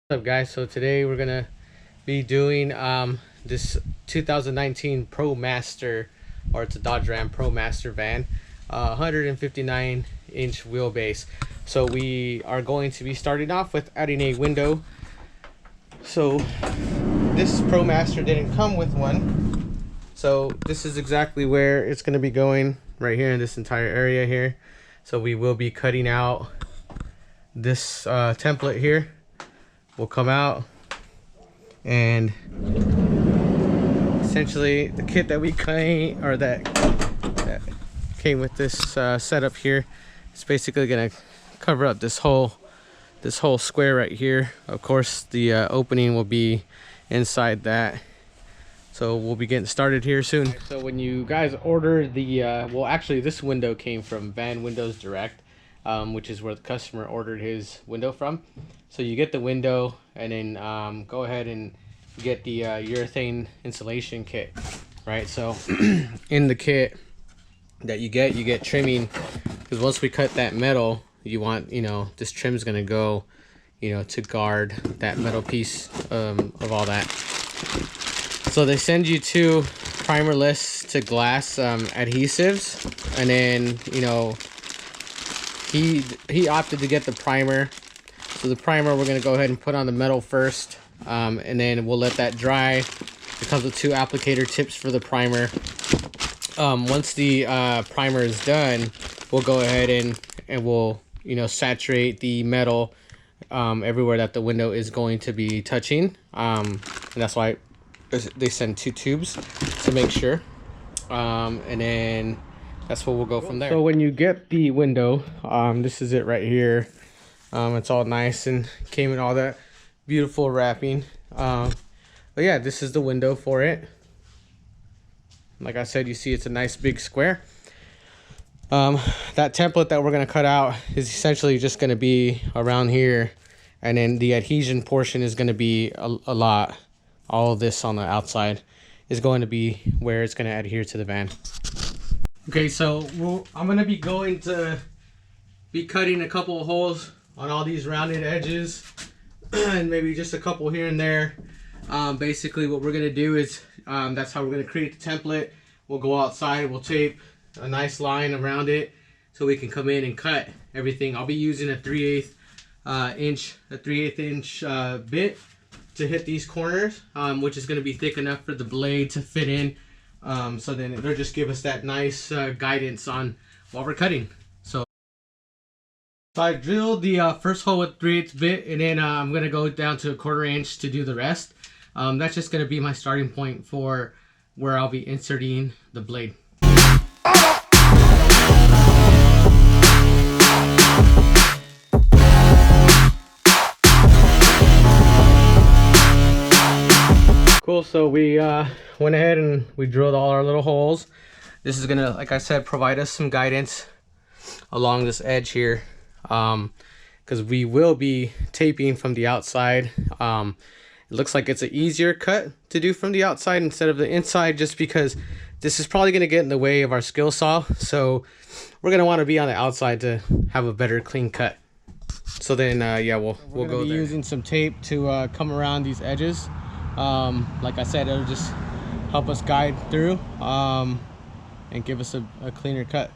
What's up, guys? So today we're gonna be doing this 2019 Promaster, or it's a Dodge Ram Promaster van, 159-inch wheelbase. So we are going to be starting off with adding a window. So this Promaster didn't come with one, so this is exactly where it's going to be going, right here in this entire area here. So we will be cutting out this template here. Will come out, and essentially the kit that we came, or that came with this setup here, it's basically gonna cover up this whole square right here. Of course, the opening will be inside that, so we'll be getting started here soon. So when you guys order the well, actually this window came from Van Windows Direct, which is where the customer ordered his window from. So you get the window, and then go ahead and get the urethane insulation kit, right? So in the kit that you get trimming, because once we cut that metal, you want, this trim is going to go, to guard that metal piece of all that. So they send you two primerless to glass adhesives, and then he opted to get the primer. So the primer we're going to go ahead and put on the metal first, and then we'll let that dry. It comes with two applicator tips for the primer. Once the primer is done, we'll go ahead and we'll saturate the metal everywhere that the window is going to be touching, and that's why they send two tubes to make sure, and then that's what we'll go from there. So when you get the window, this is it right here. It's all nice and came in all that beautiful wrapping. But yeah, this is the window for it. Like I said, you see it's a nice big square. That template that we're going to cut out is essentially just going to be around here, and then the adhesion portion is going to be a lot. All of this on the outside is going to be where it's going to adhere to the van. Okay, so I'm going to be cutting a couple of holes on all these rounded edges, and maybe just a couple here and there. Basically what we're going to do is, that's how we're going to create the template. We'll go outside, we'll tape a nice line around it so we can come in and cut everything. I'll be using a 3/8 inch bit to hit these corners, which is going to be thick enough for the blade to fit in. So then it'll just give us that nice guidance on while we're cutting. So I drilled the first hole with 3/8 bit, and then I'm going to go down to a 1/4 inch to do the rest. That's just going to be my starting point for where I'll be inserting the blade. Cool, so we went ahead and we drilled all our little holes. This is going to, like I said, provide us some guidance along this edge here. Because we will be taping from the outside. It looks like it's an easier cut to do from the outside instead of the inside, just because this is probably going to get in the way of our skill saw. So there. We're going to want to be on the outside to have a better clean cut. So then yeah, we'll go there. Using some tape to come around these edges. Like I said, it'll just help us guide through and give us a cleaner cut.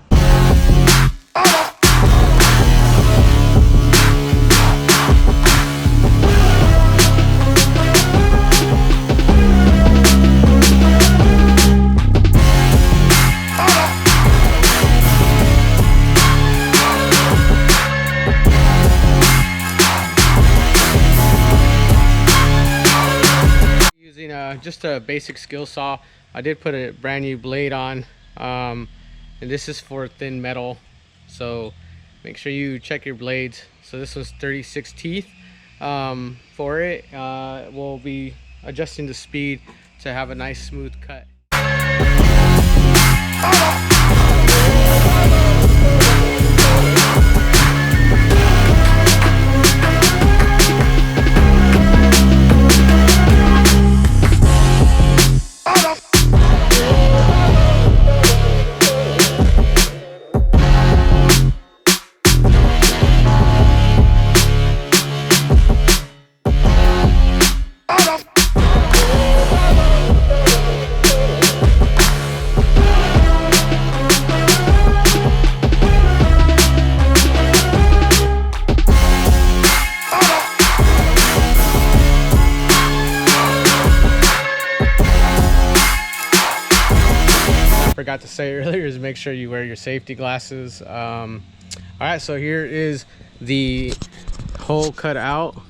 Just a basic skill saw. I did put a brand new blade on, and this is for thin metal, so make sure you check your blades. So this was 36 teeth for it. We'll be adjusting the speed to have a nice smooth cut. say earlier is make sure you wear your safety glasses. All right, so here is the hole cut out,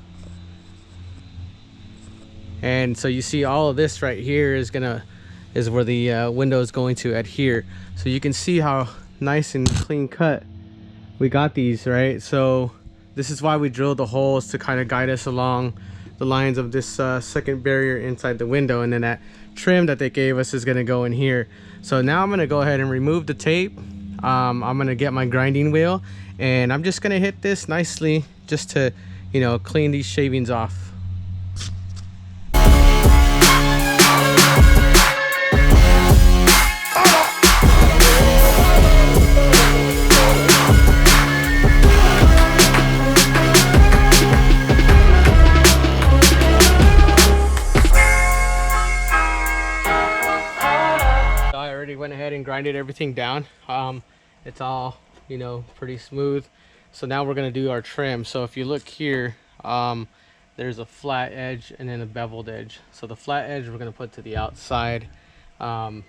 and so you see all of this right here is where the window is going to adhere. So you can see how nice and clean cut we got these, right? So this is why we drilled the holes, to kind of guide us along the lines of this second barrier inside the window, and then that trim that they gave us is going to go in here. So now I'm going to go ahead and remove the tape. I'm going to get my grinding wheel, and I'm just going to hit this nicely just to, you know, clean these shavings off. Went ahead and grinded everything down. It's all, you know, pretty smooth. So now we're going to do our trim. So if you look here, there's a flat edge and then a beveled edge. So the flat edge we're going to put to the outside, so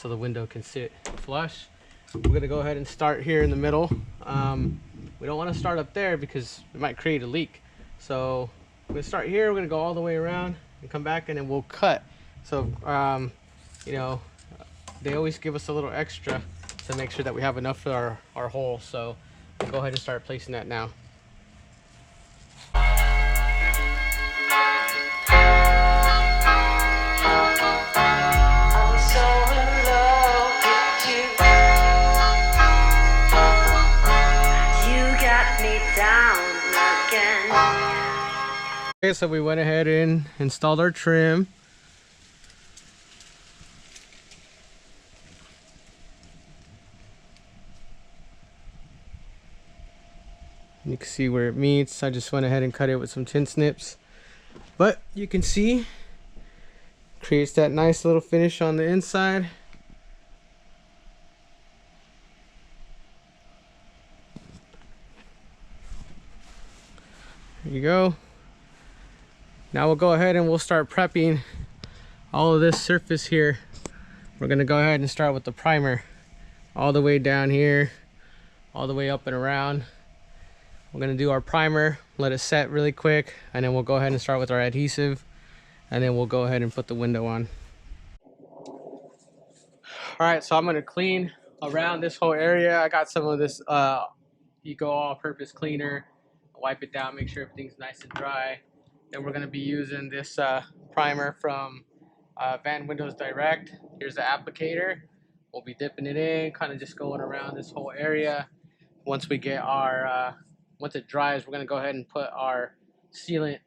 the window can sit flush. We're going to go ahead and start here in the middle. We don't want to start up there because it might create a leak. So we're going to start here. We're going to go all the way around and come back, and then we'll cut. So you know, they always give us a little extra to make sure that we have enough for our hole. So we'll go ahead and start placing that now. Okay, so we went ahead and installed our trim. You can see where it meets. I just went ahead and cut it with some tin snips, but you can see creates that nice little finish on the inside. There you go. Now we'll go ahead and we'll start prepping all of this surface here. We're gonna go ahead and start with the primer all the way down here, all the way up and around. We're going to do our primer, let it set really quick, and then we'll go ahead and start with our adhesive, and then we'll go ahead and put the window on. Alright, so I'm going to clean around this whole area. I got some of this Eco all-purpose cleaner. Wipe it down, make sure everything's nice and dry. Then we're going to be using this primer from Van Windows Direct. Here's the applicator. We'll be dipping it in, kind of just going around this whole area. Once we get our once it dries, we're going to go ahead and put our sealant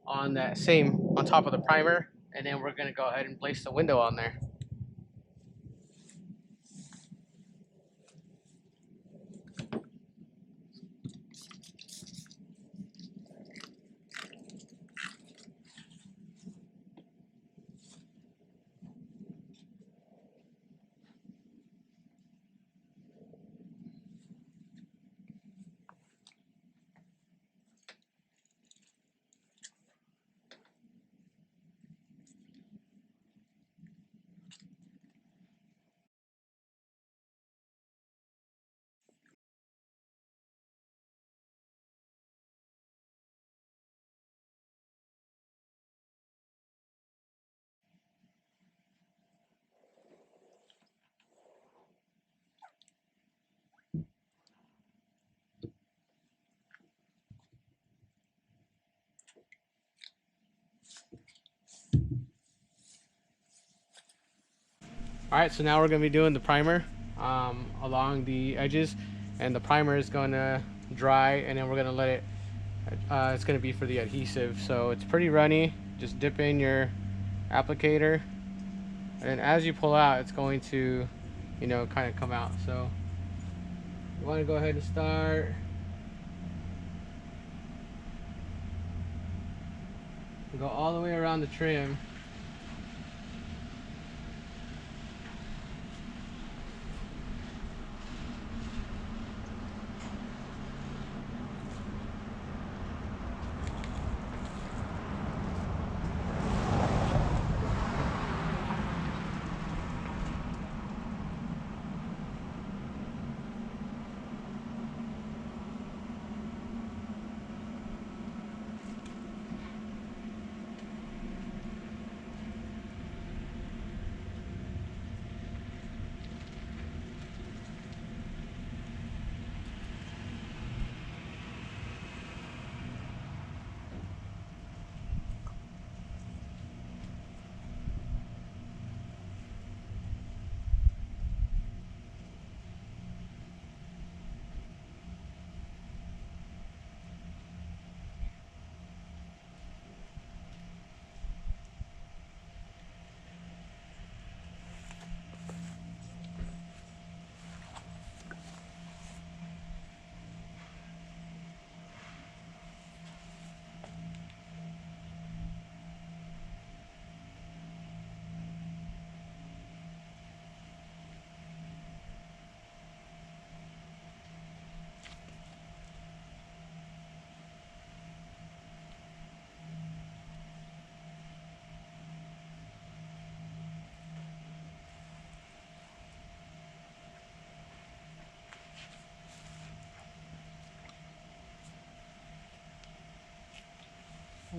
on top of the primer, and then we're going to go ahead and place the window on there. Alright, so now we're going to be doing the primer along the edges, and the primer is going to dry, and then we're going to let it, it's going to be for the adhesive. So it's pretty runny. Just dip in your applicator, and as you pull out, it's going to, you know, kind of come out. So you want to go ahead and start. Go all the way around the trim.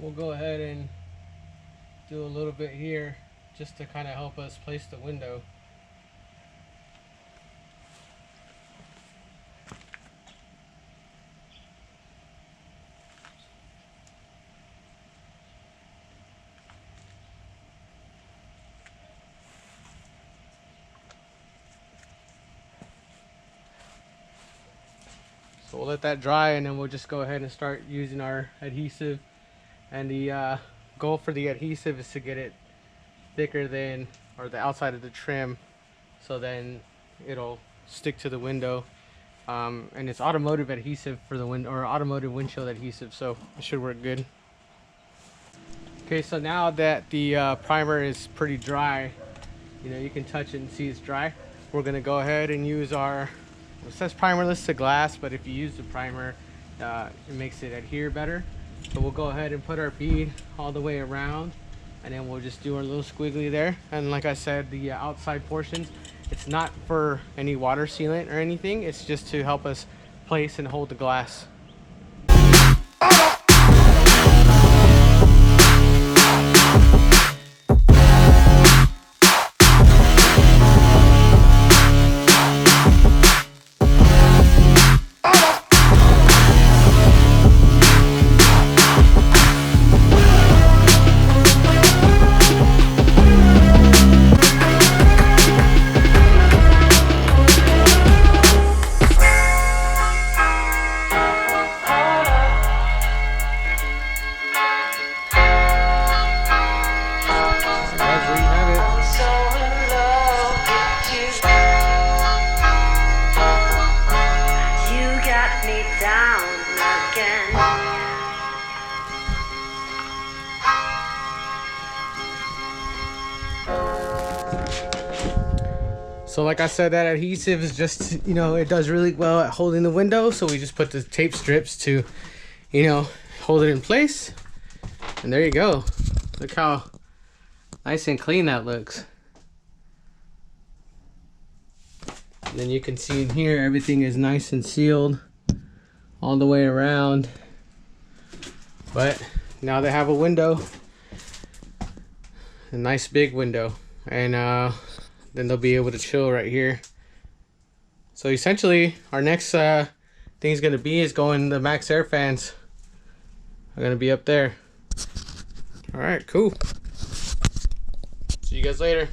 we'll go ahead and do a little bit here just to kind of help us place the window. So we'll let that dry, and then we'll just go ahead and start using our adhesive. And the goal for the adhesive is to get it thicker than, or the outside of the trim, so then it'll stick to the window. And it's automotive adhesive for the window, or automotive windshield adhesive, so it should work good. Okay, so now that the primer is pretty dry, you know, you can touch it and see it's dry. We're gonna go ahead and use our, it says primerless to glass, but if you use the primer, it makes it adhere better. So we'll go ahead and put our bead all the way around, and then we'll just do our little squiggly there. And like I said, the outside portions, it's not for any water sealant or anything, it's just to help us place and hold the glass. So like I said, that adhesive is just, you know, it does really well at holding the window. So we just put the tape strips to, you know, hold it in place. And there you go. Look how nice and clean that looks. And then you can see in here, everything is nice and sealed all the way around. But now they have a window, a nice big window. And then they'll be able to chill right here. So essentially, our next thing is going to be the max air fans are going to be up there. All right, cool. See you guys later.